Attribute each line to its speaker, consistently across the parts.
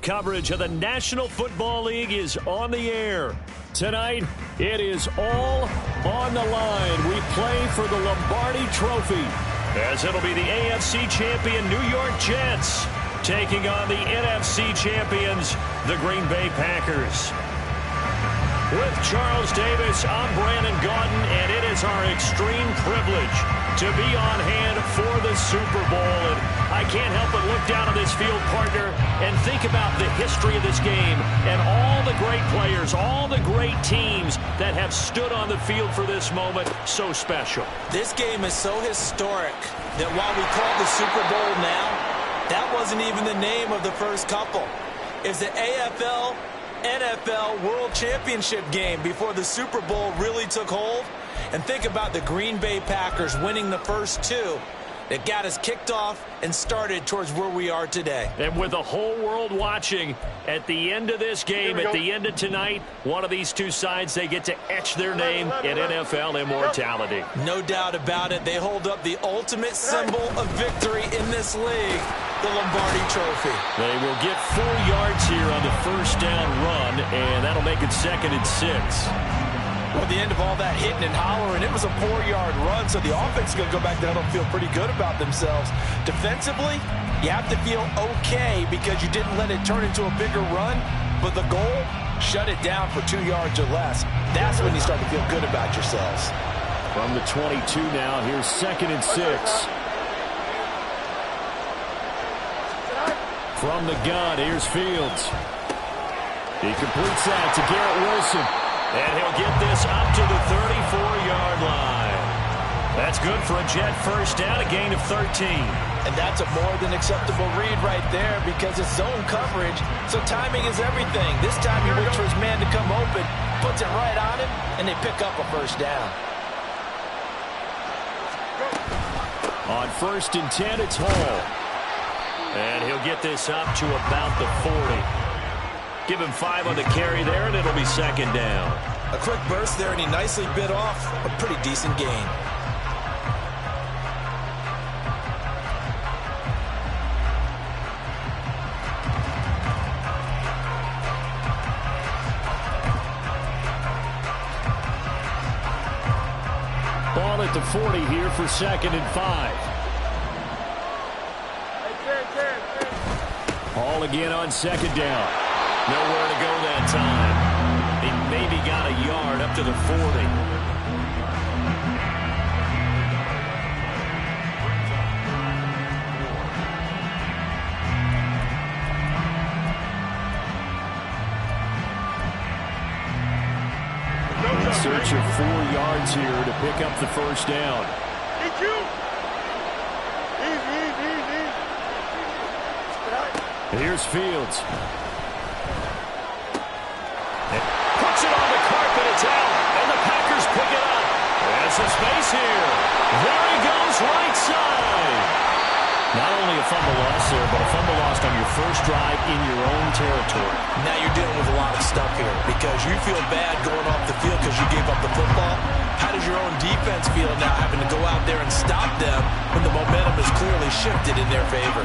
Speaker 1: coverage of the National Football League is on the air. Tonight, it is all on the line. We play for the Lombardi Trophy, as it'll be the AFC champion New York Jets taking on the NFC champions, the Green Bay Packers. With Charles Davis, I'm Brandon Gaudin, and it is our extreme privilege to be on hand for the Super Bowl. And I can't help but look down on this field, partner, and think about the history of this game and all the great players, all the great teams that have stood on the field for this moment. So special.
Speaker 2: This game is so historic that while we call it the Super Bowl now, that wasn't even the name of the first couple. It's the AFL NFL World Championship game before the Super Bowl really took hold. And think about the Green Bay Packers winning the first two that got us kicked off and started towards where we are today.
Speaker 1: And with the whole world watching, at the end of this game, at the end of tonight, one of these two sides, they get to etch their name in NFL immortality.
Speaker 2: No doubt about it. They hold up the ultimate symbol of victory in this league, the Lombardi Trophy.
Speaker 1: They will get 4 yards here on the first down run, and that'll make it 2nd and 6.
Speaker 2: Well, at the end of all that hitting and hollering, it was a 4-yard run, so the offense is going to go back down and feel pretty good about themselves. Defensively, you have to feel okay because you didn't let it turn into a bigger run, but the goal, shut it down for 2 yards or less. That's when you start to feel good about yourselves.
Speaker 1: From the 22 now, here's 2nd and 6. From the gun, here's Fields. He completes that to Garrett Wilson. And he'll get this up to the 34-yard line. That's good for a Jet first down, a gain of 13.
Speaker 2: And that's a more than acceptable read right there because it's zone coverage, so timing is everything. This time he waits for his man to come open, puts it right on him, and they pick up a first down.
Speaker 1: On 1st and 10, it's Hall. And he'll get this up to about the 40. Give him 5 on the carry there, and it'll be 2nd down.
Speaker 2: A quick burst there, and he nicely bit off a pretty decent gain.
Speaker 1: Ball at the 40 here for 2nd and 5. Hall again on 2nd down. Nowhere to go that time. He maybe got a yard up to the 40. In search of 4 yards here to pick up the first down. Here's Fields. Puts it on the carpet, it's out, and the Packers pick it up. There's some space here. There he goes, right side. Not only a fumble loss there, but a fumble lost on your first drive in your own territory.
Speaker 2: Now you're dealing with a lot of stuff here because you feel bad going off the field because you gave up the football. How does your own defense feel now having to go out there and stop them when the momentum is clearly shifted in their favor?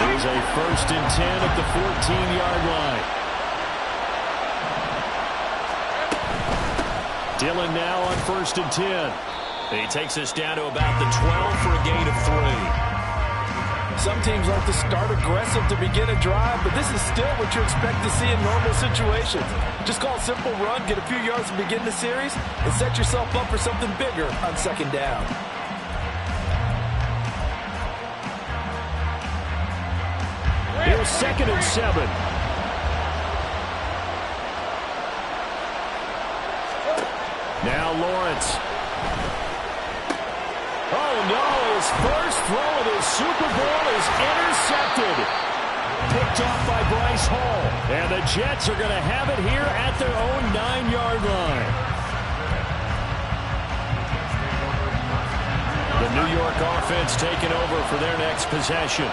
Speaker 1: There's a 1st and 10 at the 14-yard line. Dillon now on 1st and 10. He takes us down to about the 12 for a gain of 3.
Speaker 2: Some teams like to start aggressive to begin a drive, but this is still what you expect to see in normal situations. Just call a simple run, get a few yards to begin the series, and set yourself up for something bigger on 2nd down.
Speaker 1: Here's 2nd and 7. Now Lawrence. Oh no, his first throw of the Super Bowl is intercepted. Picked off by Bryce Hall. And the Jets are going to have it here at their own 9-yard line. The New York offense taking over for their next possession.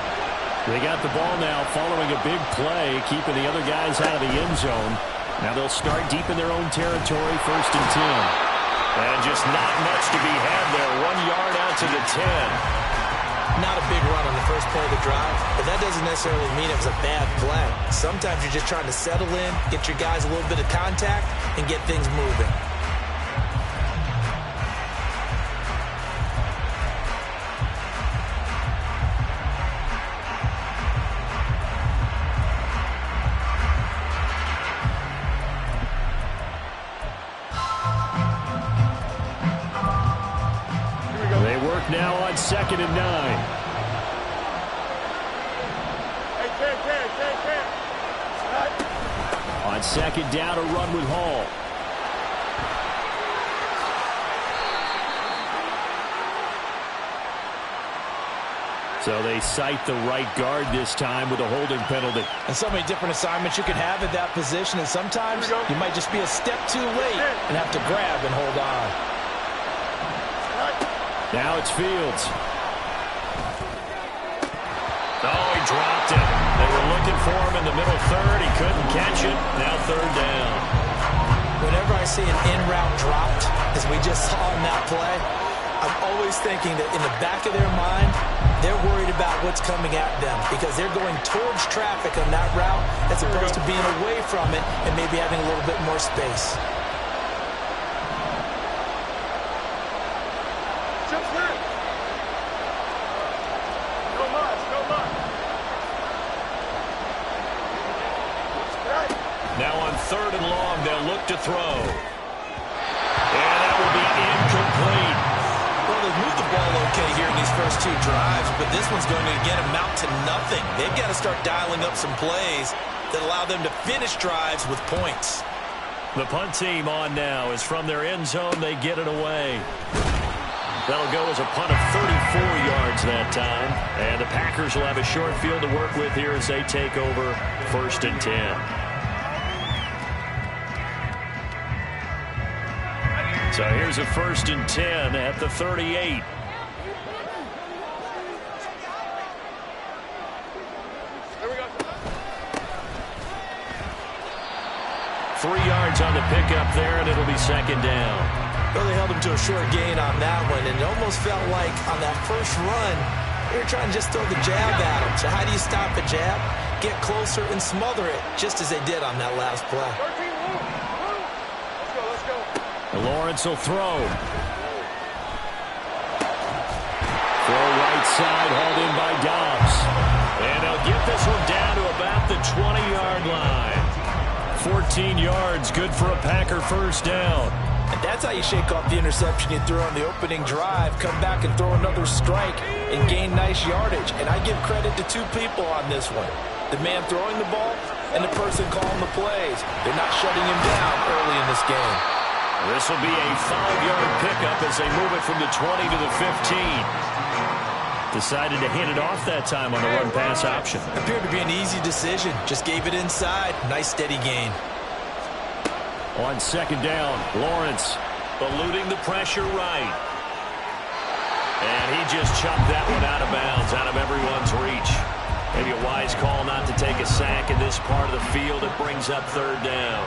Speaker 1: They got the ball now following a big play, keeping the other guys out of the end zone. Now they'll start deep in their own territory, 1st and 10. And just not much to be had there. 1 yard out to the 10.
Speaker 2: not a big run on the first play of the drive, but that doesn't necessarily mean it was a bad play. Sometimes you're just trying to settle in, get your guys a little bit of contact, and get things moving.
Speaker 1: They work now on 2nd and 9. On 2nd down, a run with Hall. So they cite the right guard this time with a holding penalty.
Speaker 2: And so many different assignments you can have at that position, and sometimes you might just be a step too late and have to grab and hold on.
Speaker 1: Now it's Fields. Oh, he dropped it. They were looking for him in the middle third. He couldn't catch it. Now 3rd down.
Speaker 2: Whenever I see an in-route dropped, as we just saw in that play, I'm always thinking that in the back of their mind, they're worried about what's coming at them because they're going towards traffic on that route as opposed to being away from it and maybe having a little bit more space.
Speaker 1: Now on 3rd and long, they'll look to throw. And that will be incomplete.
Speaker 2: Well, they've moved the ball okay here in these first 2 drives, but this one's going to, again, amount to nothing. They've got to start dialing up some plays that allow them to finish drives with points.
Speaker 1: The punt team on now is from their end zone. They get it away. That'll go as a punt of 34 yards that time. And the Packers will have a short field to work with here as they take over 1st and 10. So here's a 1st and 10 at the 38. There we go. 3 yards on the pickup there, and it'll be 2nd down.
Speaker 2: Well, they held him to a short gain on that one, and it almost felt like on that first run, they were trying to just throw the jab at him. So how do you stop a jab? Get closer and smother it, just as they did on that last play.
Speaker 1: And Lawrence will throw. Throw right side, hauled in by Dobbs. And they'll get this one down to about the 20-yard line. 14 yards, good for a Packer 1st down.
Speaker 2: And that's how you shake off the interception you threw on the opening drive, come back and throw another strike and gain nice yardage. And I give credit to 2 people on this one. The man throwing the ball and the person calling the plays. They're not shutting him down early in this game.
Speaker 1: This will be a 5-yard pickup as they move it from the 20 to the 15. Decided to hand it off that time on the run-pass option.
Speaker 2: Appeared to be an easy decision. Just gave it inside. Nice steady gain.
Speaker 1: On 2nd down, Lawrence eluding the pressure right. And he just chopped that one out of bounds, out of everyone's reach. Maybe a wise call not to take a sack in this part of the field. It brings up 3rd down.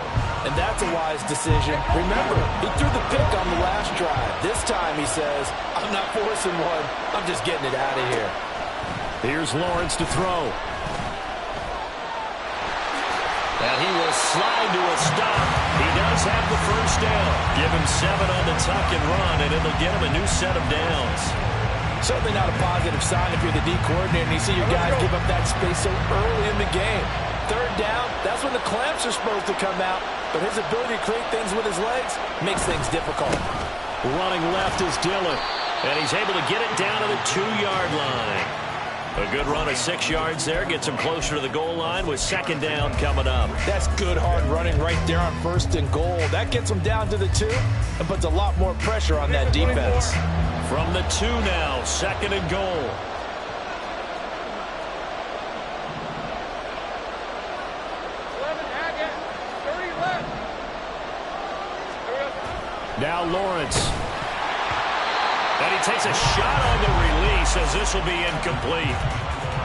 Speaker 2: And that's a wise decision. Remember, he threw the pick on the last drive. This time he says, I'm not forcing one. I'm just getting it out of here.
Speaker 1: Here's Lawrence to throw. And he will slide to a stop. He does have the 1st down. Give him 7 on the tuck and run, and it'll get him a new set of downs.
Speaker 2: Certainly not a positive sign if you're the D coordinator and you see your guys give up that space so early in the game. 3rd down, that's when the clamps are supposed to come out. But his ability to create things with his legs makes things difficult.
Speaker 1: Running left is Dillon. And he's able to get it down to the 2-yard line. A good run of 6 yards there. Gets him closer to the goal line with 2nd down coming up.
Speaker 2: That's good hard running right there on 1st and goal. That gets him down to the 2 and puts a lot more pressure on that defense.
Speaker 1: From the 2 now, 2nd and goal. Now Lawrence. And he takes a shot on the release as this will be incomplete.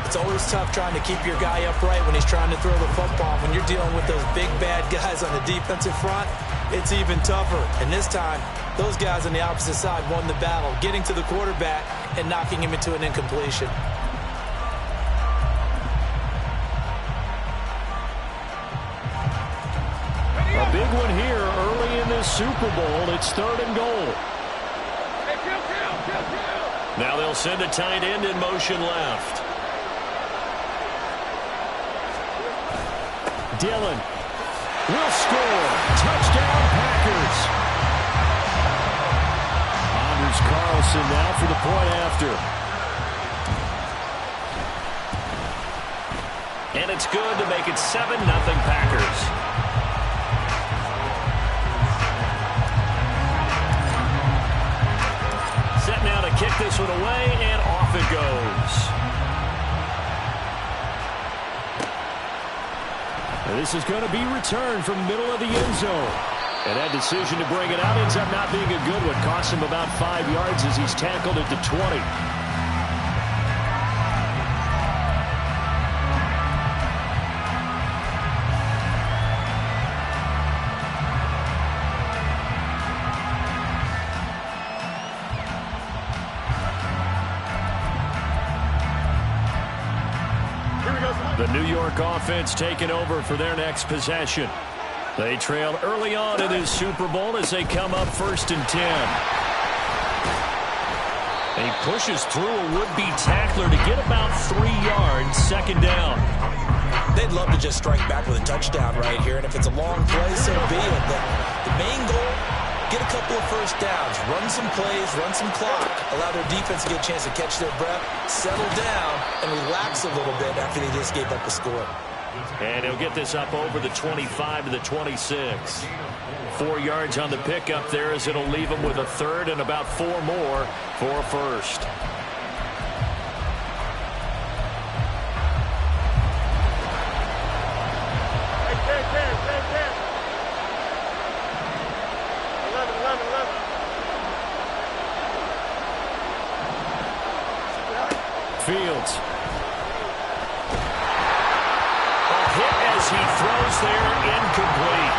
Speaker 2: It's always tough trying to keep your guy upright when he's trying to throw the football. When you're dealing with those big, bad guys on the defensive front, it's even tougher. And this time, Those guys on the opposite side won the battle, getting to the quarterback and knocking him into an incompletion.
Speaker 1: A big one here early in this Super Bowl. It's 3rd and goal. Now they'll send a tight end in motion left. Dillon will score. Touchdown, Packers. Anders Carlson now for the point after. And it's good to make it 7-0 Packers. Set now to kick this one away, and off it goes. And this is going to be returned from the middle of the end zone. And that decision to bring it out ends up not being a good one. Costs him about 5 yards as he's tackled at the 20. The New York offense taking over for their next possession. They trail early on in this Super Bowl as they come up 1st and 10. And he pushes through a would-be tackler to get about 3 yards, 2nd down.
Speaker 2: They'd love to just strike back with a touchdown right here, and if it's a long play, so be it. The main goal, get a couple of first downs, run some plays, run some clock, allow their defense to get a chance to catch their breath, settle down, and relax a little bit after they just gave up a score.
Speaker 1: And he'll get this up over the 25 to the 26. 4 yards on the pickup there as it'll leave him with a 3rd and about 4 more for a 1st. Fields. A hit as he throws there, incomplete.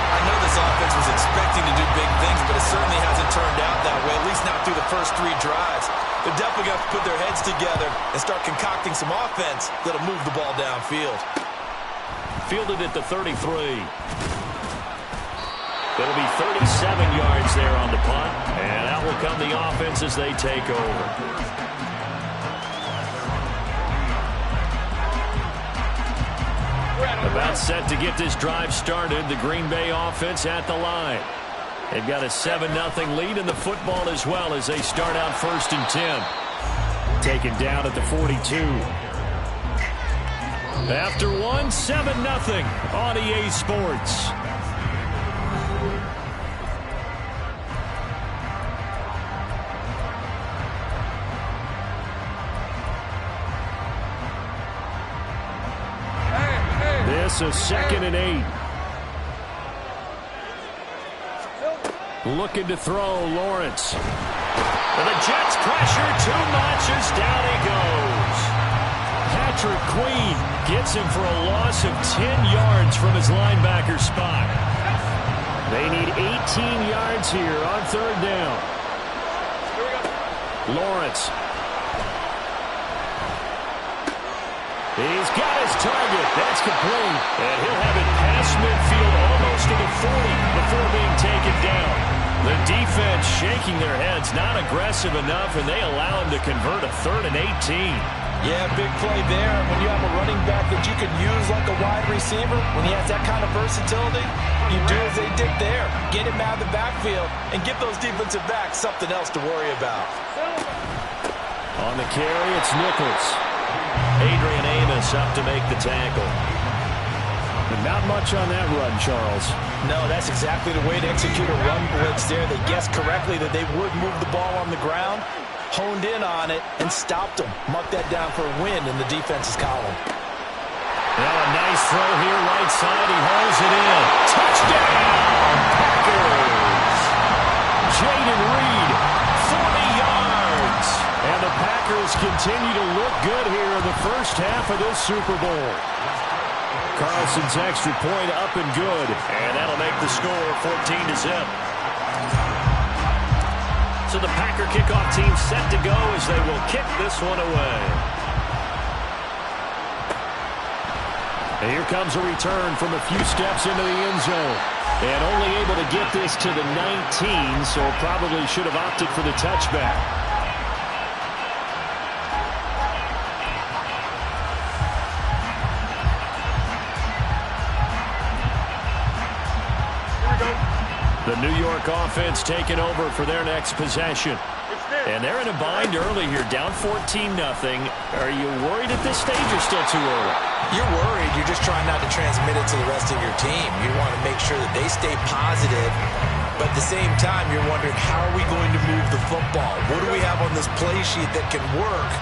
Speaker 2: I know this offense was expecting to do big things, but it certainly hasn't turned out that way, at least not through the first 3 drives. They're definitely going to put their heads together and start concocting some offense that'll move the ball downfield.
Speaker 1: Fielded at the 33. It'll be 37 yards there on the punt, and out will come the offense as they take over. About set to get this drive started. The Green Bay offense at the line. They've got a 7-0 lead in the football as well as they start out 1st and 10. Taken down at the 42. After one, 7-0 on EA Sports. This is 2nd and 8. Looking to throw, Lawrence. And the Jets pressure too much as down he goes. Patrick Queen gets him for a loss of 10 yards from his linebacker spot. They need 18 yards here on 3rd down. Lawrence. He's got his target. That's complete. And he'll have it past midfield almost to the 40 before being taken down. The defense shaking their heads, not aggressive enough, and they allow him to convert a 3rd and 18.
Speaker 2: Yeah, big play there. When you have a running back that you could use like a wide receiver, when he has that kind of versatility, you do as they did there. Get him out of the backfield and give those defensive backs something else to worry about.
Speaker 1: On the carry, it's Nichols. Adrian Amos up to make the tackle. But not much on that run, Charles.
Speaker 2: No, that's exactly the way to execute a run blitz there. They guessed correctly that they would move the ball on the ground, honed in on it, and stopped them. Mark that down for a win in the defense's column.
Speaker 1: Now a nice throw here, right side. He hauls it in. Touchdown, Packers! Jayden Reed, 40 yards. And the Packers continue to look good here in the first half of this Super Bowl. Carlson's extra point up and good. And that'll make the score 14-0. So the Packer kickoff team set to go as they will kick this one away. And here comes a return from a few steps into the end zone. And only able to get this to the 19, so probably should have opted for the touchback. The New York offense taking over for their next possession. And they're in a bind early here, down 14-0. Are you worried at this stage or still too early?
Speaker 2: You're worried. You're just trying not to transmit it to the rest of your team. You want to make sure that they stay positive. But at the same time, you're wondering, how are we going to move the football? What do we have on this play sheet that can work?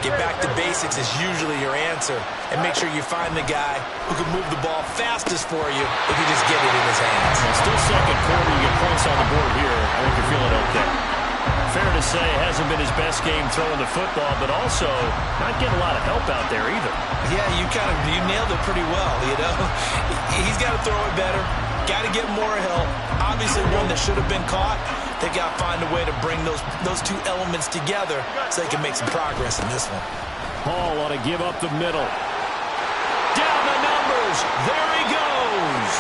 Speaker 2: Get back to basics is usually your answer. And make sure you find the guy who can move the ball fastest for you if you just get it in his hands.
Speaker 1: Well, still second quarter, you get points on the board here. I think you're feeling okay. Fair to say, it hasn't been his best game throwing the football, but also not getting a lot of help out there either.
Speaker 2: Yeah, you nailed it pretty well, you know. He's got to throw it better. Got to get more help. Obviously, one that should have been caught. They got to find a way to bring those two elements together so they can make some progress in this one.
Speaker 1: Hall ought to give up the middle. Down the numbers. There he goes.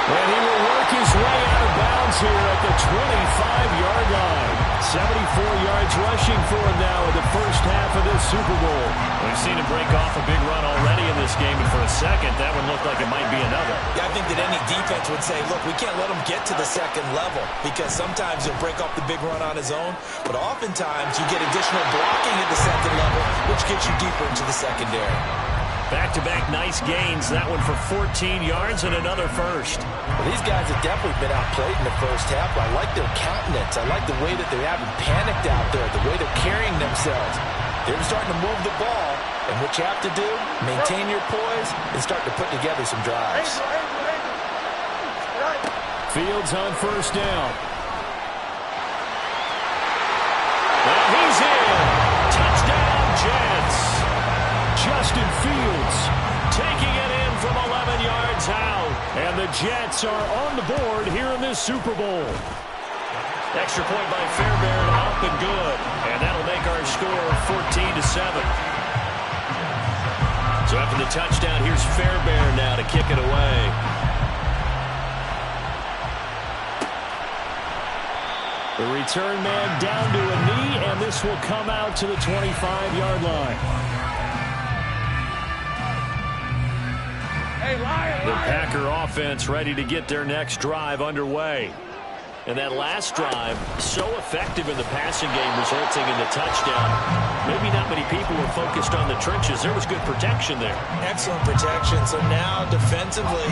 Speaker 1: And he will work his way out of bounds here at the 25-yard line. 74 yards rushing for him now in the first half of this Super Bowl. We've seen him break off a big run already in this game, and for a second, that one looked like it might be another.
Speaker 2: Yeah, I think that any defense would say, look, we can't let him get to the second level, because sometimes he'll break off the big run on his own, but oftentimes you get additional blocking at the second level, which gets you deeper into the secondary.
Speaker 1: Back-to-back nice gains. That one for 14 yards and another first.
Speaker 2: Well, these guys have definitely been outplayed in the first half. I like their countenance. I like the way that they haven't panicked out there, the way they're carrying themselves. They're starting to move the ball, and what you have to do, maintain your poise and start to put together some drives.
Speaker 1: Fields on first down. And he's in. Touchdown, Jets. Justin Fields taking it in from 11 yards out. And the Jets are on the board here in this Super Bowl. Extra point by Fairbairn, up and good. And that'll make our score 14-7. So after the touchdown, here's Fairbairn now to kick it away. The return man down to a knee, and this will come out to the 25-yard line. The Packer offense ready to get their next drive underway. And that last drive, so effective in the passing game, resulting in the touchdown. Maybe not many people were focused on the trenches. There was good protection there.
Speaker 2: Excellent protection. So now, defensively,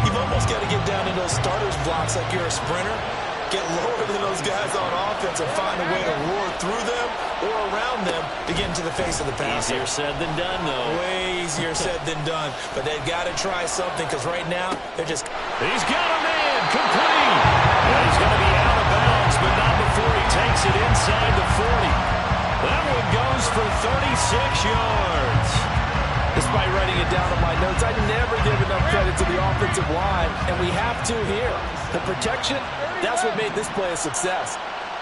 Speaker 2: you've almost got to get down in those starters blocks like you're a sprinter. Get lower than those guys on offense and find a way to roar through them or around them to get into the face of the passer.
Speaker 1: Easier said than done, though.
Speaker 2: Way easier said than done. But they've got to try something, because right now, they're just...
Speaker 1: He's got a man complete. And he's going to be out of bounds, but not before he takes it inside the 40. That one goes for 36 yards.
Speaker 2: Despite writing it down on my notes, I never give enough credit to the offensive line, and we have to here. The protection, that's what made this play a success.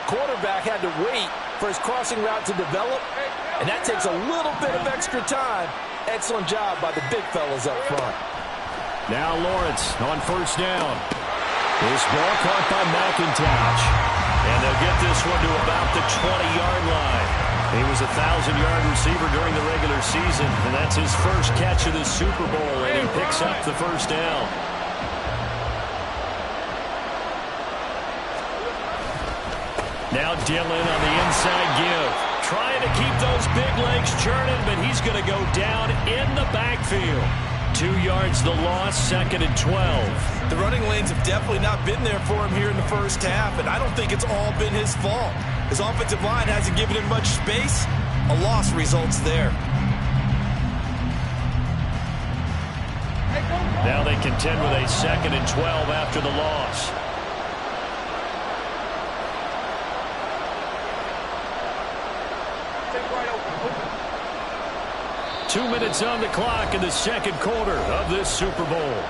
Speaker 2: Quarterback had to wait for his crossing route to develop, and that takes a little bit of extra time. Excellent job by the big fellas up front.
Speaker 1: Now Lawrence on first down. This ball caught by McIntosh. And they'll get this one to about the 20-yard line. He was a 1,000-yard receiver during the regular season, and that's his first catch of the Super Bowl, and he picks up the first down. Now Dillon on the inside give. Trying to keep those big legs churning, but he's going to go down in the backfield. 2 yards the loss, 2nd and 12.
Speaker 2: The running lanes have definitely not been there for him here in the first half, and I don't think it's all been his fault. His offensive line hasn't given him much space. A loss results there.
Speaker 1: Now they contend with a 2nd and 12 after the loss. Two minutes on the clock in the second quarter of this Super Bowl.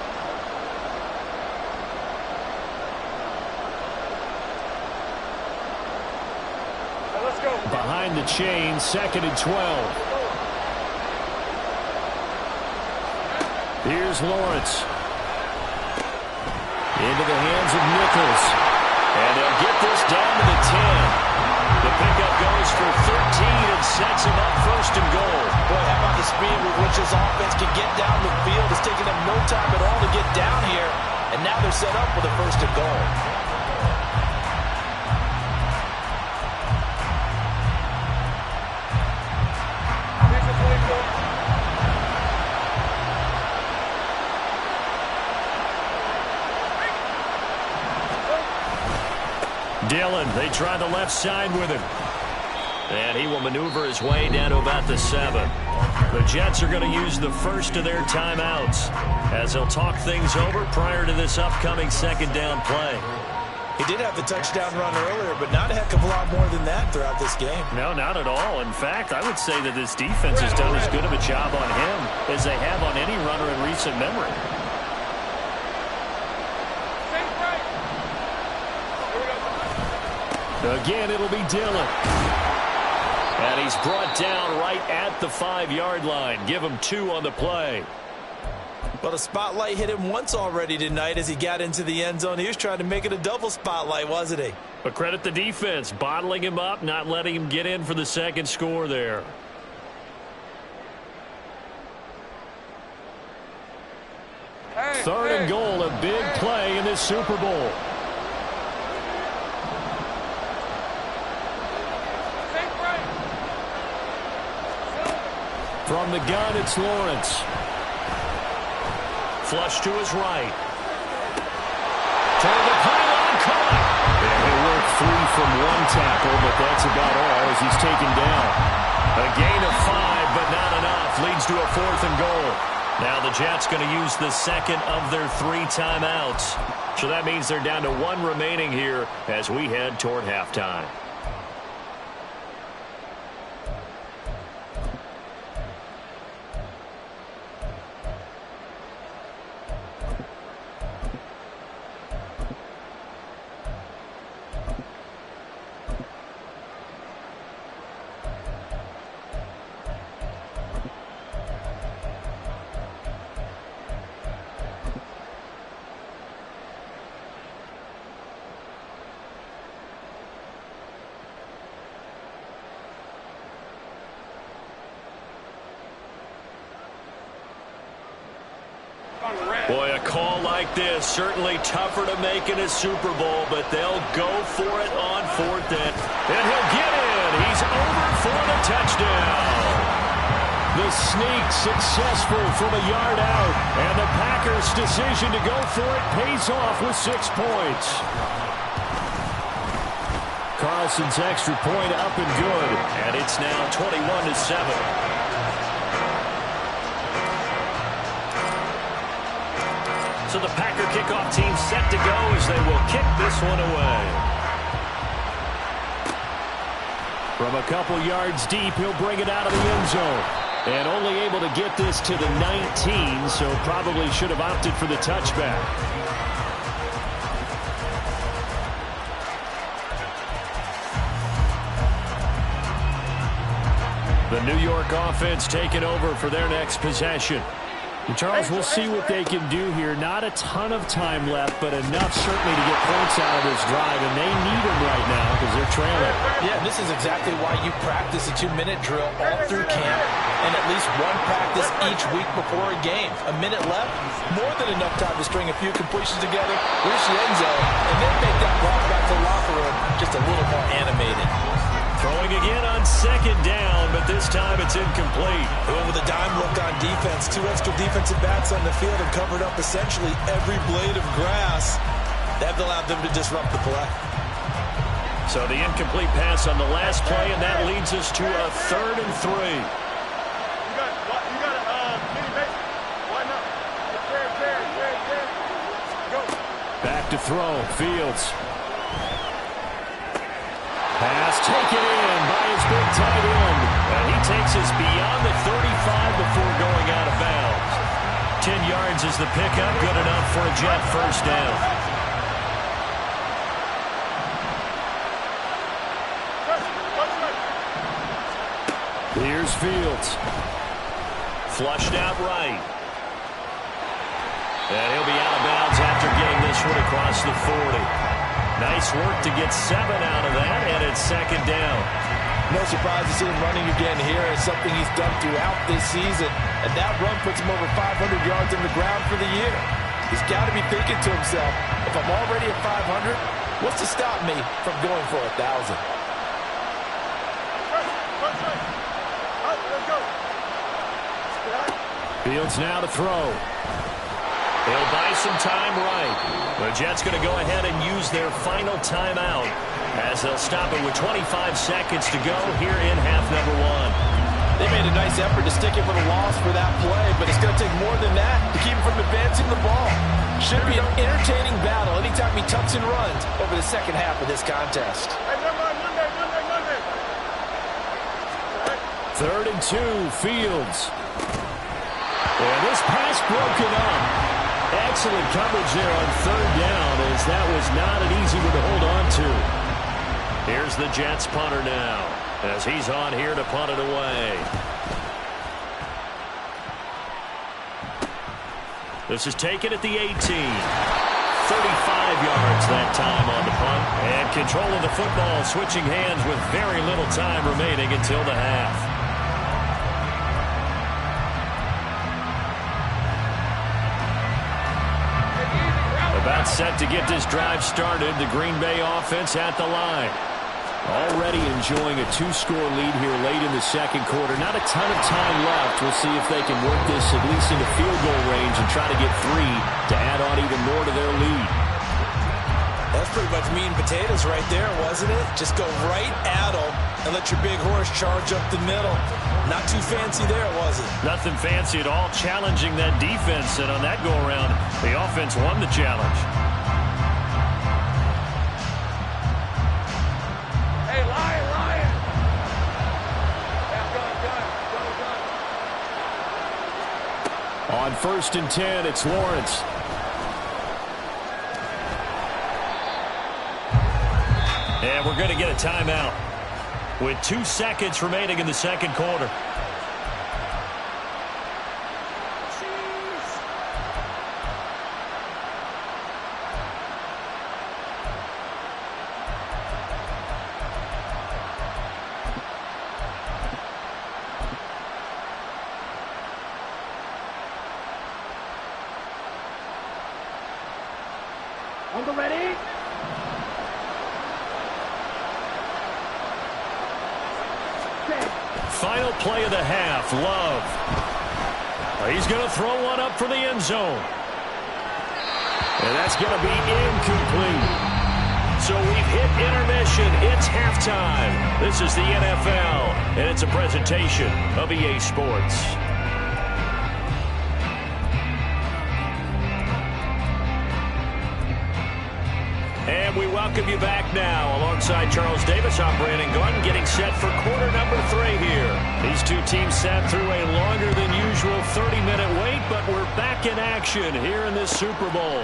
Speaker 1: begin the chain. 2nd and 12. Here's Lawrence. Into the hands of Nichols. And they'll get this down to the 10. The pickup goes for 13 and sets him up 1st and goal.
Speaker 2: Boy, how about the speed with which this offense can get down the field? It's taking them no time at all to get down here. And now they're set up for the 1st and goal.
Speaker 1: Dillon, they try the left side with him. And he will maneuver his way down to about the 7. The Jets are going to use the first of their timeouts as they'll talk things over prior to this upcoming 2nd down play.
Speaker 2: He did have the touchdown run earlier, but not a heck of a lot more than that throughout this game.
Speaker 1: No, not at all. In fact, I would say that this defense has done as good of a job on him as they have on any runner in recent memory. Again, it'll be Dillon. And he's brought down right at the 5-yard line. Give him 2 on the play.
Speaker 2: Well, the spotlight hit him once already tonight as he got into the end zone. He was trying to make it a double spotlight, wasn't he?
Speaker 1: But credit the defense, bottling him up, not letting him get in for the 2nd score there. Hey, 3rd and goal, a big play in this Super Bowl. From the gun, it's Lawrence. Flush to his right. Toward the pylon, caught. And they work free from 1 tackle, but that's about all as he's taken down. A gain of 5, but not enough. Leads to a 4th and goal. Now the Jets going to use the 2nd of their 3 timeouts. So that means they're down to 1 remaining here as we head toward halftime. Boy, a call like this, certainly tougher to make in a Super Bowl, but they'll go for it on 4th down. And he'll get in. He's over for the touchdown. The sneak successful from a yard out, and the Packers' decision to go for it pays off with 6 points. Carlson's extra point up and good, and it's now 21-7. So the Packer kickoff team set to go as they will kick this one away. From a couple yards deep, he'll bring it out of the end zone. And only able to get this to the 19, so probably should have opted for the touchback. The New York offense taking over for their next possession. And Charles, we'll see what they can do here. Not a ton of time left, but enough certainly to get points out of this drive, and they need them right now because they're trailing.
Speaker 2: Yeah, this is exactly why you practice a 2-minute drill all through camp and at least 1 practice each week before a game. A minute left, more than enough time to string a few completions together, reach the end zone, and then make that walk back to the locker room just a little more animated.
Speaker 1: Throwing again on 2nd down, but this time it's incomplete.
Speaker 2: With a dime look on defense, 2 extra defensive backs on the field have covered up essentially every blade of grass. That allowed them to disrupt the play.
Speaker 1: So the incomplete pass on the last play, and that leads us to a 3rd and 3. Back to throw, Fields. Pass taken in by his big tight end. And he takes us beyond the 35 before going out of bounds. 10 yards is the pickup, good enough for a Jet 1st down. Here's Fields. Flushed out right. And he'll be out of bounds after getting this one across the 40. Nice work to get 7 out of that, and it's second down.
Speaker 2: No surprise to see him running again here. It's something he's done throughout this season. And that run puts him over 500 yards on the ground for the year. He's got to be thinking to himself, if I'm already at 500, what's to stop me from going for 1,000?
Speaker 1: Fields now to throw. He'll buy some time right. The Jets going to go ahead and use their final timeout as they'll stop it with 25 seconds to go here in half number 1.
Speaker 2: They made a nice effort to stick it for the loss for that play, but it's going to take more than that to keep him from advancing the ball. Should be an entertaining battle anytime he tucks and runs over the second half of this contest.
Speaker 1: 3rd and 2, Fields. And this pass broken up. Excellent coverage there on 3rd down, as that was not an easy one to hold on to. Here's the Jets punter now, as he's on here to punt it away. This is taken at the 18. 35 yards that time on the punt. And control of the football, switching hands with very little time remaining until the half. About set to get this drive started. The Green Bay offense at the line. Already enjoying a 2-score lead here late in the second quarter. Not a ton of time left. We'll see if they can work this at least into field goal range and try to get 3 to add on even more to their lead.
Speaker 2: That's pretty much meat and potatoes right there, wasn't it? Just go right at them and let your big horse charge up the middle. Not too fancy there, was it?
Speaker 1: Nothing fancy at all, challenging that defense, and on that go-around, the offense won the challenge.
Speaker 3: Hey, Lion! Go.
Speaker 1: On 1st and 10, it's Lawrence. And we're going to get a timeout with 2 seconds remaining in the second quarter.
Speaker 3: On the ready?
Speaker 1: Final play of the half, Love. He's going to throw one up for the end zone. And that's going to be incomplete. So we've hit intermission. It's halftime. This is the NFL, and it's a presentation of EA Sports. And we welcome you back now. Alongside Charles Davis, I'm Brandon Gunn, getting set for quarter number 3 here. These two teams sat through a longer than usual 30-minute wait, but we're back in action here in this Super Bowl.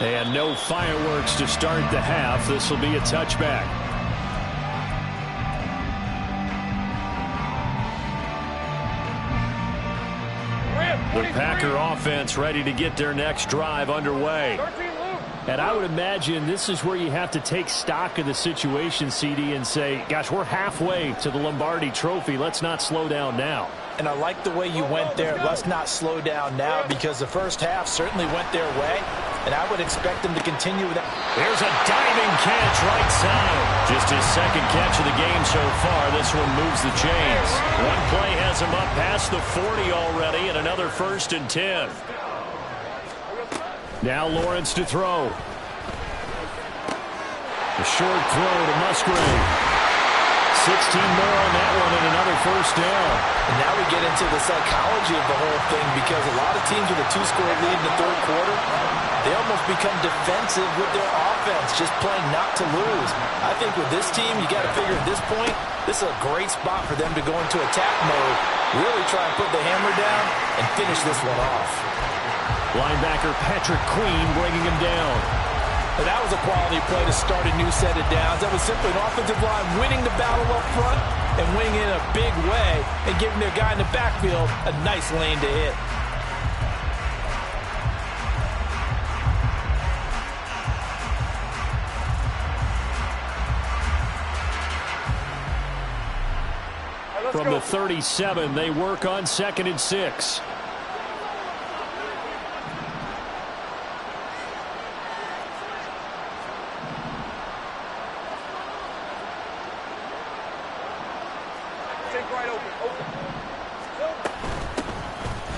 Speaker 1: And no fireworks to start the half. This will be a touchback. The Packer offense ready to get their next drive underway. And I would imagine this is where you have to take stock of the situation, CD, and say, gosh, we're halfway to the Lombardi Trophy. Let's not slow down now.
Speaker 2: And I like the way you went there. Let's not slow down now, because the first half certainly went their way, and I would expect them to continue with that.
Speaker 1: There's a diving catch right side. Just his second catch of the game so far. This one moves the chains. One play has him up past the 40 already, and another 1st and 10. Now Lawrence to throw. A short throw to Musgrave. 16 more on that one and another 1st down.
Speaker 2: And now we get into the psychology of the whole thing, because a lot of teams with a 2-score lead in the third quarter, they almost become defensive with their offense, just playing not to lose. I think with this team, you got to figure at this point, this is a great spot for them to go into attack mode, really try and put the hammer down and finish this one off.
Speaker 1: Linebacker Patrick Queen bringing him down.
Speaker 2: And that was a quality play to start a new set of downs. That was simply an offensive line winning the battle up front and winning in a big way and giving their guy in the backfield a nice lane to hit.
Speaker 1: From the 37, they work on 2nd and 6.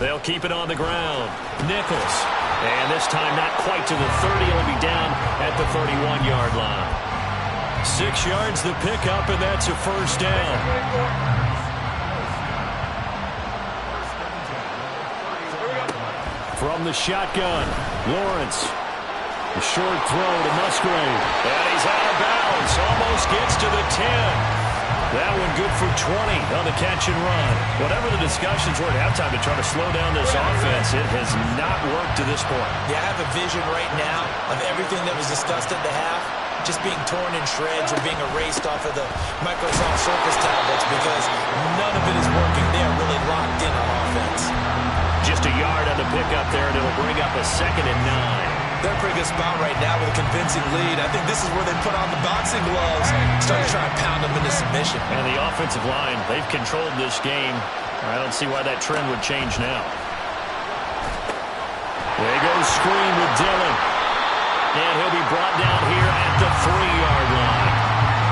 Speaker 1: They'll keep it on the ground. Nichols. And this time not quite to the 30. It'll be down at the 31-yard line. 6 yards the pickup, and that's a first down. From the shotgun, Lawrence. The short throw to Musgrave. And he's out of bounds. Almost gets to the 10. That one good for 20 on the catch and run. Whatever the discussions were at halftime to try to slow down this offense, it has not worked to this point.
Speaker 2: Yeah, I have a vision right now of everything that was discussed at the half just being torn in shreds or being erased off of the Microsoft Surface tablets because none of it is working. They are really locked in on offense.
Speaker 1: Just a yard on the pickup there, and it'll bring up a 2nd and 9.
Speaker 2: They're in a pretty good spot right now with a convincing lead. I think this is where they put on the boxing gloves, start to try and pound them into submission.
Speaker 1: And the offensive line, they've controlled this game. I don't see why that trend would change now. There goes screen with Dillon. And he'll be brought down here at the 3-yard line.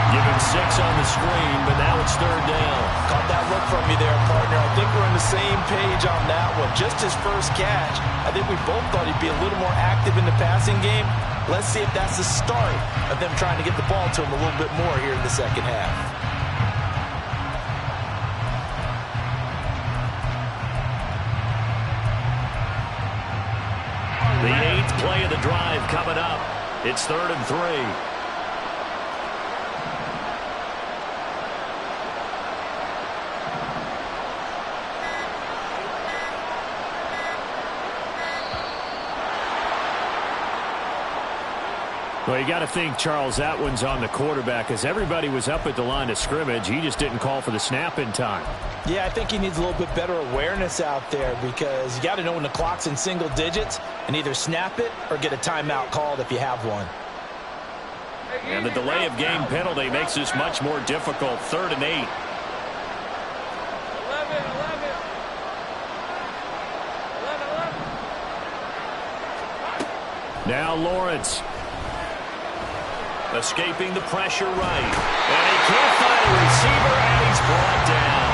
Speaker 1: Give him 6 on the screen, but now it's 3rd down.
Speaker 2: Caught that look from me there, partner. I think we're on the same page on that one. Just his first catch. I think we both thought he'd be a little more active in the passing game. Let's see if that's the start of them trying to get the ball to him a little bit more here in the second half.
Speaker 1: The 8th play of the drive coming up. It's 3rd and 3. Well, you got to think, Charles, that one's on the quarterback as everybody was up at the line of scrimmage. He just didn't call for the snap in time.
Speaker 2: Yeah, I think he needs a little bit better awareness out there because you got to know when the clock's in single digits and either snap it or get a timeout called if you have one.
Speaker 1: And the delay of game penalty makes this much more difficult. 3rd and 8. 11. Now Lawrence. Escaping the pressure right. And he can't find a receiver, and he's brought down.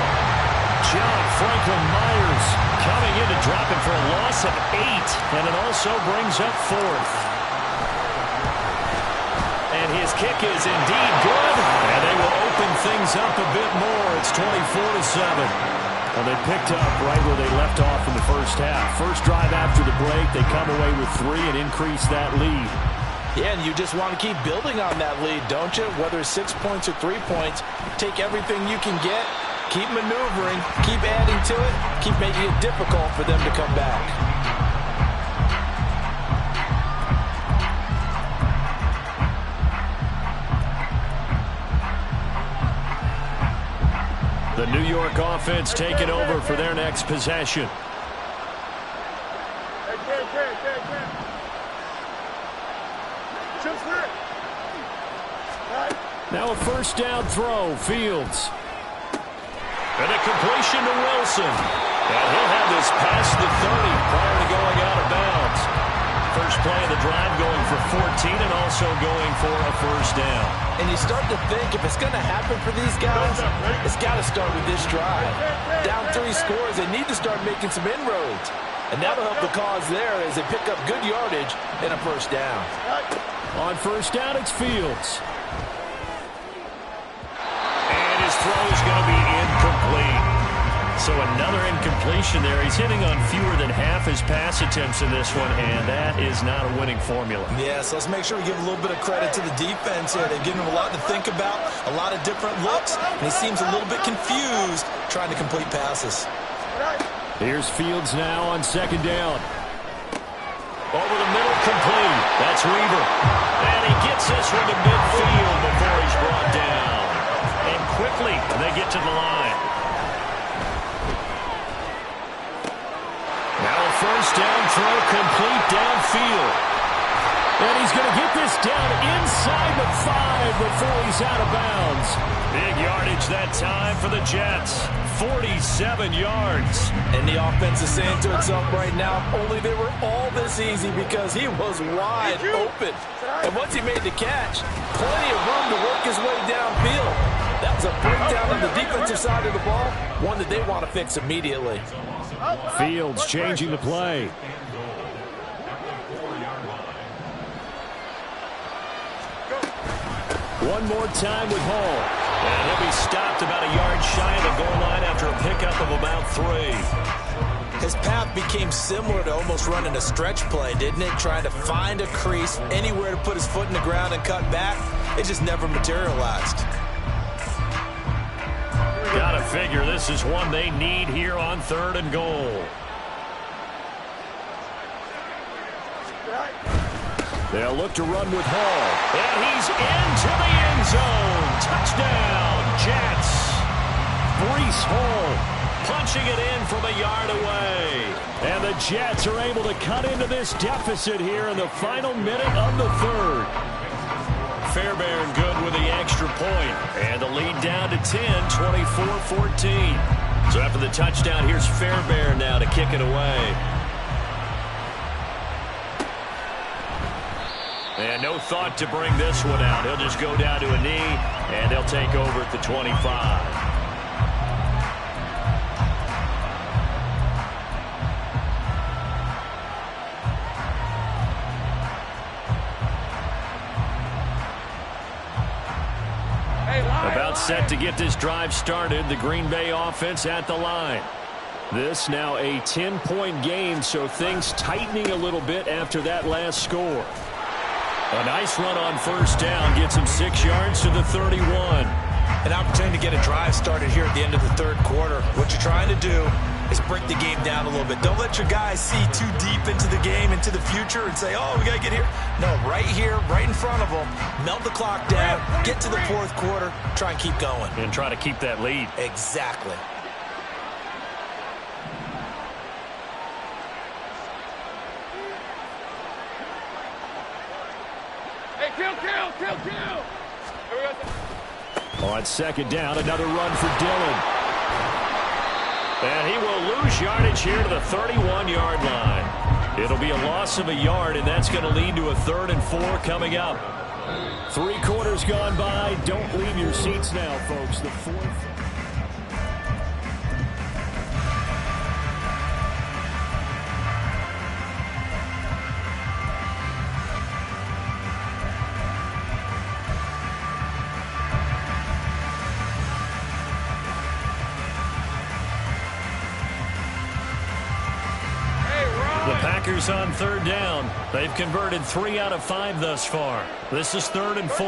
Speaker 1: John Franklin Myers coming in to drop him for a loss of 8. And it also brings up 4th. And his kick is indeed good. And they will open things up a bit more. It's 24-7. Well, they picked up right where they left off in the first half. First drive after the break, they come away with 3 and increase that lead.
Speaker 2: Yeah, and you just want to keep building on that lead, don't you? Whether it's 6 points or 3 points, take everything you can get, keep maneuvering, keep adding to it, keep making it difficult for them to come back.
Speaker 1: The New York offense taking over for their next possession. Now a first down throw, Fields. And a completion to Wilson. And he'll have this past the 30 prior to going out of bounds. First play of the drive going for 14 and also going for a first down.
Speaker 2: And you start to think if it's going to happen for these guys, it's got to start with this drive. Down 3 scores, they need to start making some inroads. And that'll help the cause there as they pick up good yardage and a first down.
Speaker 1: On first down, it's Fields. And his throw is going to be incomplete. So another incompletion there. He's hitting on fewer than half his pass attempts in this one, and that is not a winning formula.
Speaker 2: Yeah, so let's make sure we give a little bit of credit to the defense here. They've given him a lot to think about, a lot of different looks, and he seems a little bit confused trying to complete passes.
Speaker 1: Here's Fields now on second down. Over the middle, complete. That's Weaver. And he gets this one to midfield before he's brought down. And quickly, they get to the line. Now a first down throw, complete downfield. And he's going to get this down inside the 5 before he's out of bounds. Big yardage that time for the Jets. 47 yards.
Speaker 2: And the offense is saying to itself right now, only they were all this easy because he was wide open. And once he made the catch, plenty of room to work his way downfield. That was a breakdown on the defensive side of the ball, one that they want to fix immediately.
Speaker 1: Fields changing the play. One more time with Hall. And he'll be stopped about a yard shy of the goal line after a pickup of about 3.
Speaker 2: His path became similar to almost running a stretch play, didn't it? Trying to find a crease, anywhere to put his foot in the ground and cut back. It just never materialized.
Speaker 1: Gotta figure this is one they need here on 3rd and goal. They'll look to run with Hall. And he's into the end zone. Touchdown, Jets. Breece Hall punching it in from a yard away. And the Jets are able to cut into this deficit here in the final minute of the 3rd. Fairbairn good with the extra point. And the lead down to 10, 24-14. So after the touchdown, here's Fairbairn now to kick it away. And no thought to bring this one out. He'll just go down to a knee, and they'll take over at the 25. About set to get this drive started. The Green Bay offense at the line. This now a 10-point game, so things tightening a little bit after that last score. A nice run on first down gets him 6 yards to the 31.
Speaker 2: An opportunity to get a drive started here at the end of the 3rd quarter. What you're trying to do is break the game down a little bit. Don't let your guys see too deep into the game, into the future, and say, oh, we got to get here. No, right here, right in front of them, melt the clock down, get to the 4th quarter, try and keep going.
Speaker 1: And try to keep that lead.
Speaker 2: Exactly.
Speaker 3: Kill.
Speaker 1: On 2nd down, another run for Dillon. And he will lose yardage here to the 31-yard line. It'll be a loss of a yard, and that's going to lead to a 3rd and 4 coming up. 3 quarters gone by. Don't leave your seats now, folks. The 4th. Packers on 3rd down. They've converted 3 out of 5 thus far. This is 3rd and 4.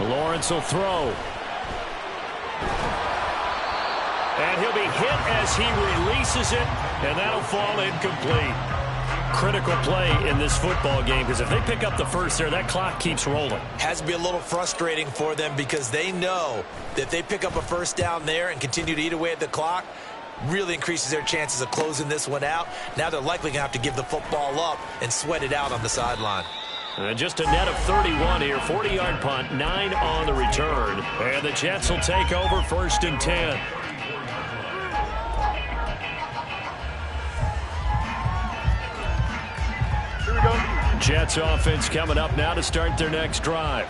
Speaker 1: Lawrence will throw. And he'll be hit as he releases it, and that'll fall incomplete. Critical play in this football game, because if they pick up the first there, that clock keeps rolling.
Speaker 2: Has to be a little frustrating for them because they know that if they pick up a first down there and continue to eat away at the clock, really increases their chances of closing this one out. Now they're likely going to have to give the football up and sweat it out on the sideline.
Speaker 1: And just a net of 31 here. 40-yard punt, 9 on the return. And the Jets will take over 1st and 10.
Speaker 3: Here we go.
Speaker 1: Jets offense coming up now to start their next drive.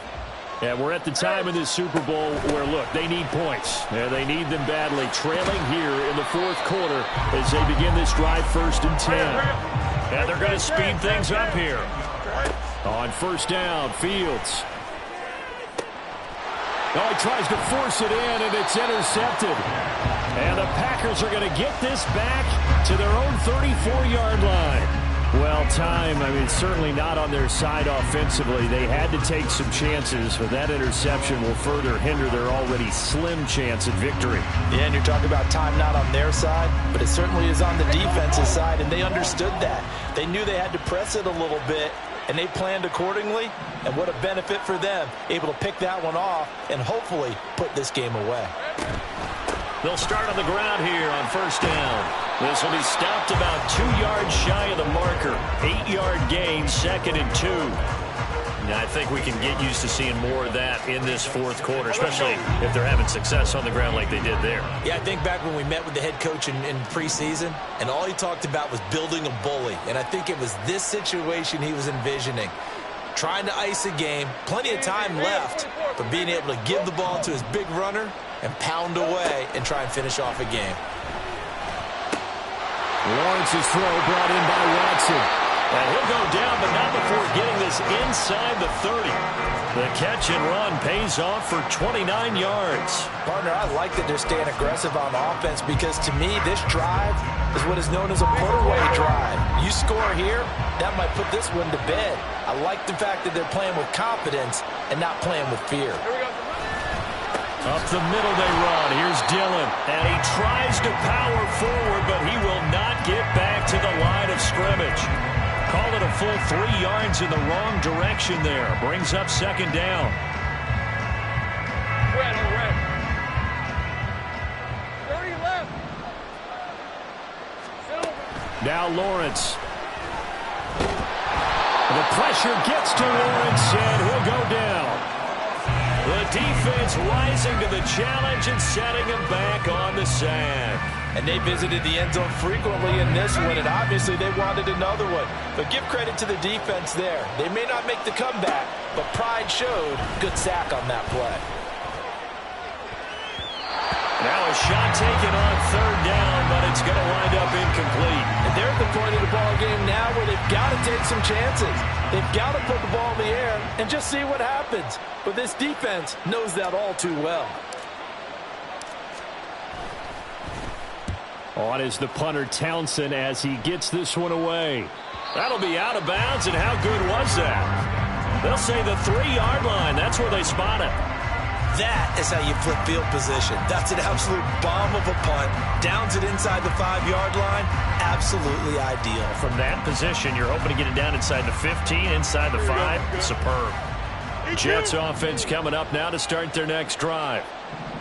Speaker 1: And we're at the time in this Super Bowl where, look, they need points. And they need them badly. Trailing here in the 4th quarter as they begin this drive 1st and 10. And they're going to speed things up here. On 1st down, Fields. Oh, he tries to force it in, and it's intercepted. And the Packers are going to get this back to their own 34-yard line. Well, time, certainly not on their side offensively. They had to take some chances, but that interception will further hinder their already slim chance at victory.
Speaker 2: Yeah, and you're talking about time not on their side, but it certainly is on the defensive side, and they understood that. They knew they had to press it a little bit, and they planned accordingly, and what a benefit for them, able to pick that one off and hopefully put this game away.
Speaker 1: They'll start on the ground here on first down. This will be stopped about 2 yards shy of the marker. 8-yard gain, 2nd and 2. Now, I think we can get used to seeing more of that in this fourth quarter, especially if they're having success on the ground like they did there.
Speaker 2: Yeah, I think back when we met with the head coach in preseason, and all he talked about was building a bully. And I think it was this situation he was envisioning. Trying to ice a game, plenty of time left, but being able to give the ball to his big runner and pound away and try and finish off a game.
Speaker 1: Lawrence's throw brought in by Watson. And he'll go down, but not before getting this inside the 30. The catch and run pays off for 29 yards.
Speaker 2: Partner, I like that they're staying aggressive on offense because to me, this drive is what is known as a put-away drive. You score here, that might put this one to bed. I like the fact that they're playing with confidence and not playing with fear.
Speaker 1: Up the middle they run. Here's Dillon. And he tries to power forward, but he will not get back to the line of scrimmage. Call it a full 3 yards in the wrong direction there. Brings up 2nd down.
Speaker 3: Red. 30 left.
Speaker 1: Now Lawrence. The pressure gets to Lawrence, and he'll go down. The defense rising to the challenge and setting him back on the sack.
Speaker 2: And they visited the end zone frequently in this one, and obviously they wanted another one. But give credit to the defense there. They may not make the comeback, but pride showed. Good sack on that play.
Speaker 1: Now a shot taken on 3rd down, but it's going to wind up incomplete.
Speaker 2: And they're at the point of the ball game now where they've got to take some chances. They've got to put the ball in the air and just see what happens. But this defense knows that all too well.
Speaker 1: On is the punter Townsend as he gets this one away. That'll be out of bounds, and how good was that? They'll say the 3-yard line. That's where they spot it.
Speaker 2: That is how you flip field position. That's an absolute bomb of a punt. Downs it inside the 5-yard line. Absolutely ideal.
Speaker 1: From that position, you're hoping to get it down inside the 15, inside the 5. Superb. Jets offense coming up now to start their next drive.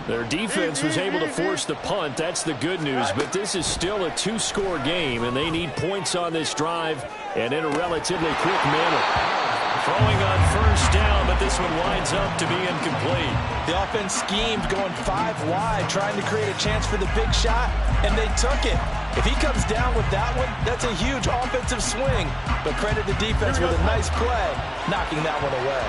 Speaker 1: Their defense was able to force the punt. That's the good news, but this is still a 2-score game, and they need points on this drive and in a relatively quick manner. Throwing on first down, but this one winds up to be incomplete.
Speaker 2: The offense schemed going 5 wide, trying to create a chance for the big shot, and they took it. If he comes down with that one, that's a huge offensive swing. But credit the defense with a nice play, knocking that one away.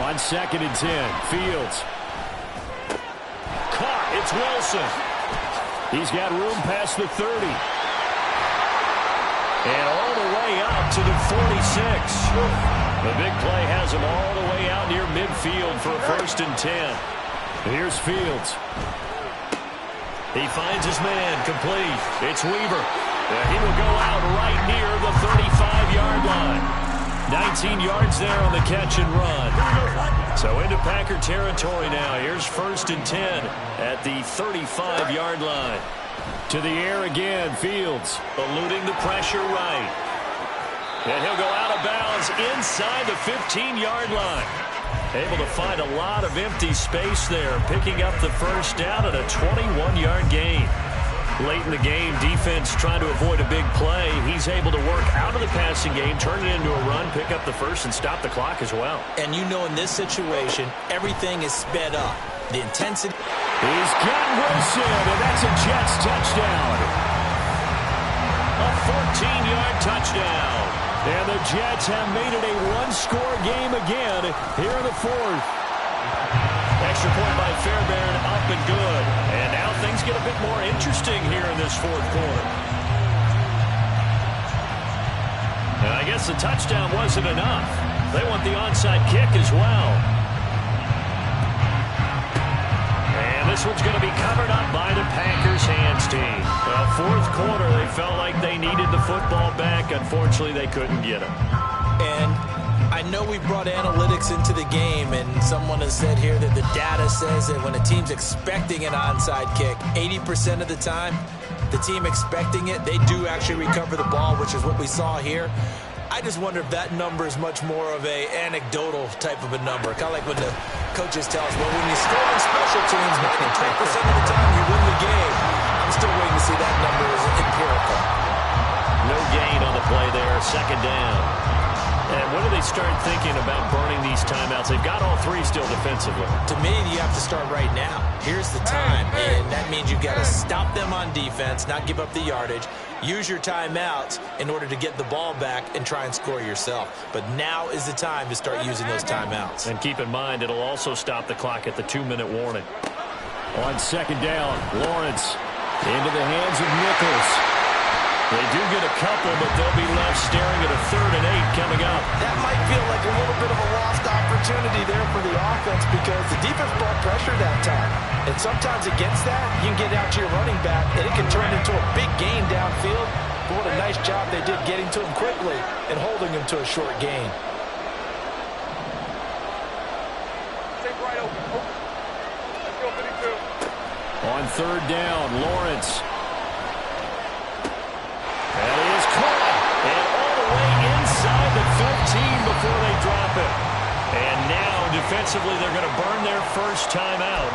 Speaker 1: On 2nd and 10, Fields. Caught, it's Wilson. He's got room past the 30. And all the way out to the 46. The big play has him all the way out near midfield for a 1st and 10. Here's Fields. He finds his man, complete. It's Weaver. And he will go out right near the 35-yard line. 19 yards there on the catch and run. So into Packer territory now. Here's 1st and 10 at the 35-yard line. To the air again, Fields eluding the pressure right. And he'll go out of bounds inside the 15-yard line. Able to find a lot of empty space there, picking up the 1st down at a 21-yard gain. Late in the game, defense trying to avoid a big play. He's able to work out of the passing game, turn it into a run, pick up the 1st, and stop the clock as well.
Speaker 2: And you know in this situation, everything is sped up. The intensity.
Speaker 1: He's got Wilson, and that's a Jets touchdown. A 14-yard touchdown. And the Jets have made it a 1-score game again here in the 4th. Extra point by Fairbairn, up and good. And now things get a bit more interesting here in this 4th quarter. And I guess the touchdown wasn't enough. They want the onside kick as well. And this one's going to be covered up by the Packers hands team. Well, fourth quarter, they felt like they needed the football back. Unfortunately, they couldn't get it.
Speaker 2: And I know we brought analytics into the game, and someone has said here that the data says that when a team's expecting an onside kick, 80% of the time, the team expecting it, they do actually recover the ball, which is what we saw here. I just wonder if that number is much more of a anecdotal type of a number. Kind of like when the coaches tell us, well, when you score on special teams, 93% of the time you win the game. I'm still waiting to see that number as empirical.
Speaker 1: No gain on the play there, second down. And when do they start thinking about burning these timeouts? They've got all three still defensively.
Speaker 2: To me, you have to start right now. Here's the time, and that means you've got to stop them on defense, not give up the yardage, use your timeouts in order to get the ball back and try and score yourself. But now is the time to start using those timeouts.
Speaker 1: And keep in mind, it'll also stop the clock at the 2-minute warning. On second down, Lawrence into the hands of Nichols. They do get a couple, but they'll be left staring at a 3rd and 8 coming up.
Speaker 2: That might feel like a little bit of a lost opportunity there for the offense because the defense brought pressure that time. And sometimes against that, you can get out to your running back, and it can turn into a big gain downfield. But what a nice job they did getting to him quickly and holding him to a short gain.
Speaker 3: Stay right open. Let's go, 52.
Speaker 1: On third down, Lawrence. And he is caught. And all the way inside the 15 before they drop it. And now, defensively, they're going to burn their first timeout.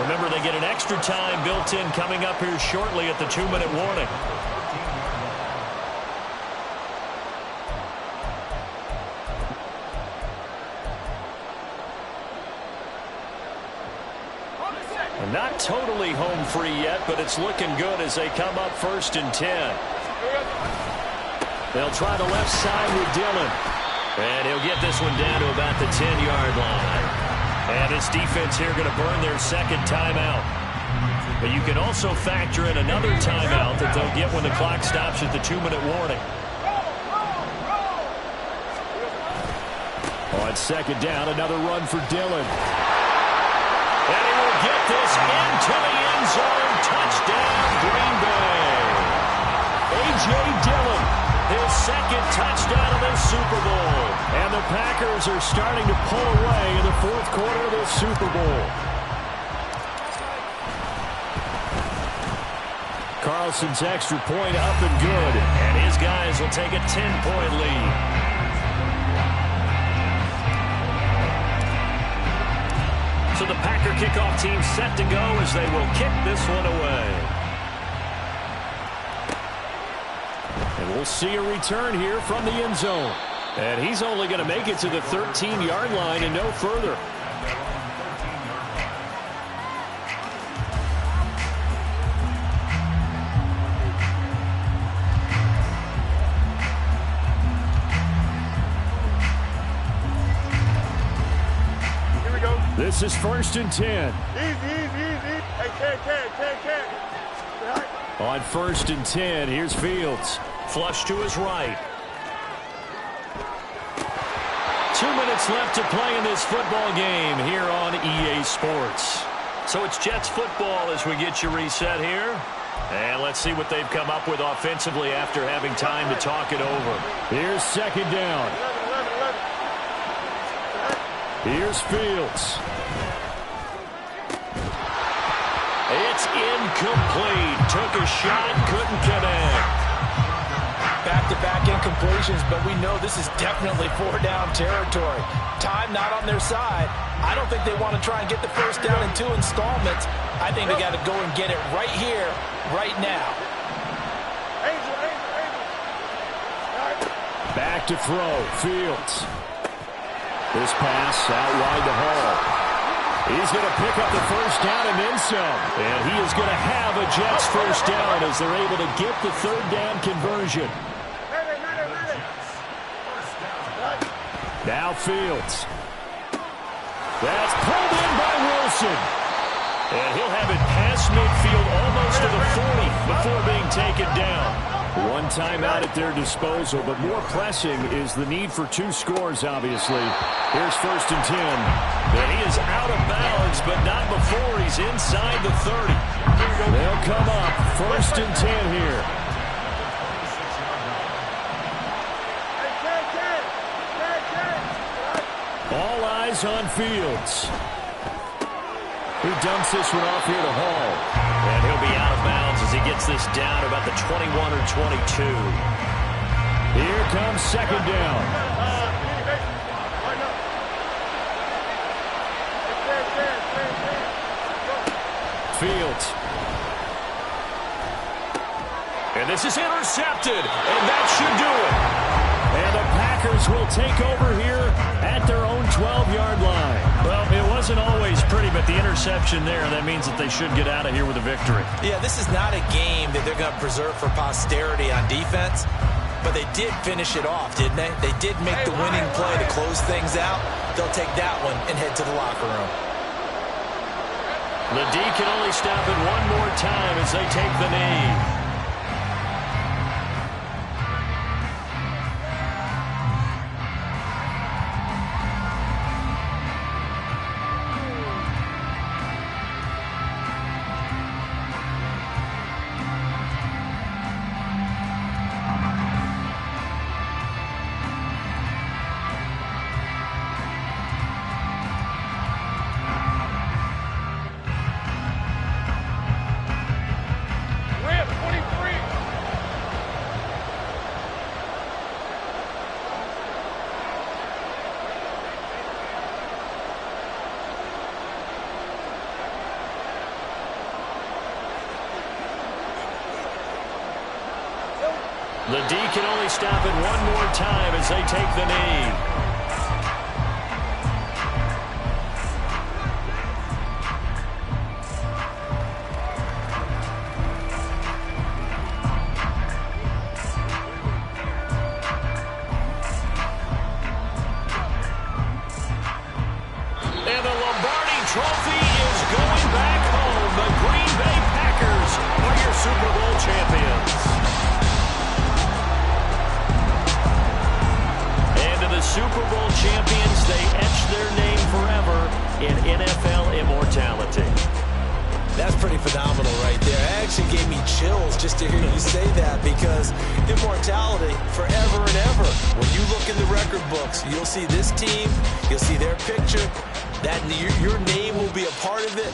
Speaker 1: Remember, they get an extra time built in coming up here shortly at the 2-minute warning. Not totally home free yet, but it's looking good as they come up 1st and 10. They'll try the left side with Dillon. And he'll get this one down to about the 10-yard line. And this defense here going to burn their second timeout. But you can also factor in another timeout that they'll get when the clock stops at the 2-minute warning. On second down, another run for Dillon. And he will get this into the end zone. Touchdown, Green Bay. A.J. Dillon, his second touchdown of this Super Bowl. And the Packers are starting to pull away in the fourth quarter of this Super Bowl. Carlson's extra point up and good. And his guys will take a 10-point lead. So the Packer kickoff team set to go as they will kick this one away. And we'll see a return here from the end zone. And he's only going to make it to the 13-yard line and no further. This is 1st and 10.
Speaker 3: Easy. Hey, can.
Speaker 1: On 1st and 10, here's Fields. Flush to his right. 2 minutes left to play in this football game here on EA Sports. So it's Jets football as we get you reset here. And let's see what they've come up with offensively after having time to talk it over. Here's second down. Here's Fields. It's incomplete. Took a shot, couldn't connect.
Speaker 2: Back-to-back incompletions, but we know this is definitely 4-down territory. Time not on their side. I don't think they want to try and get the first down in 2 installments. I think they got to go and get it right here, right now.
Speaker 1: Back to throw. Fields. This pass out wide to Hall. He's going to pick up the first down and then some. And he is going to have a Jets first down as they're able to get the 3rd down conversion. Now Fields. That's pulled in by Wilson. And he'll have it past midfield almost to the 40 before being taken down. One timeout at their disposal, but more pressing is the need for 2 scores, obviously. Here's 1st and 10. And he is out of bounds, but not before he's inside the 30. They'll come up 1st and 10 here. All eyes on Fields. He dumps this one off here to Hall. And he'll be out of bounds as he gets this down about the 21 or 22. Here comes 2nd down. Fields. And this is intercepted. And that should do it. And the Packers will take over here at their own 12-yard line. Well, it wasn't always pretty, but the interception there, that means that they should get out of here with a victory.
Speaker 2: Yeah, this is not a game that they're going to preserve for posterity on defense, but they did finish it off, didn't they? They did make the winning play to close things out. They'll take that one and head to the locker room.
Speaker 1: The D can only stop it one more time as they take the knee. The D can only stop it one more time as they take the knee. And the Lombardi Trophy is going back home. The Green Bay Packers are your Super Bowl champions. The Super Bowl champions, they etch their name forever in NFL immortality.
Speaker 2: That's pretty phenomenal right there. It actually gave me chills just to hear you say that, because immortality forever and ever. When you look in the record books, you'll see this team, you'll see their picture, that your name will be a part of it.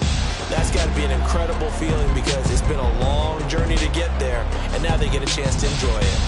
Speaker 2: That's got to be an incredible feeling, because it's been a long journey to get there, and now they get a chance to enjoy it.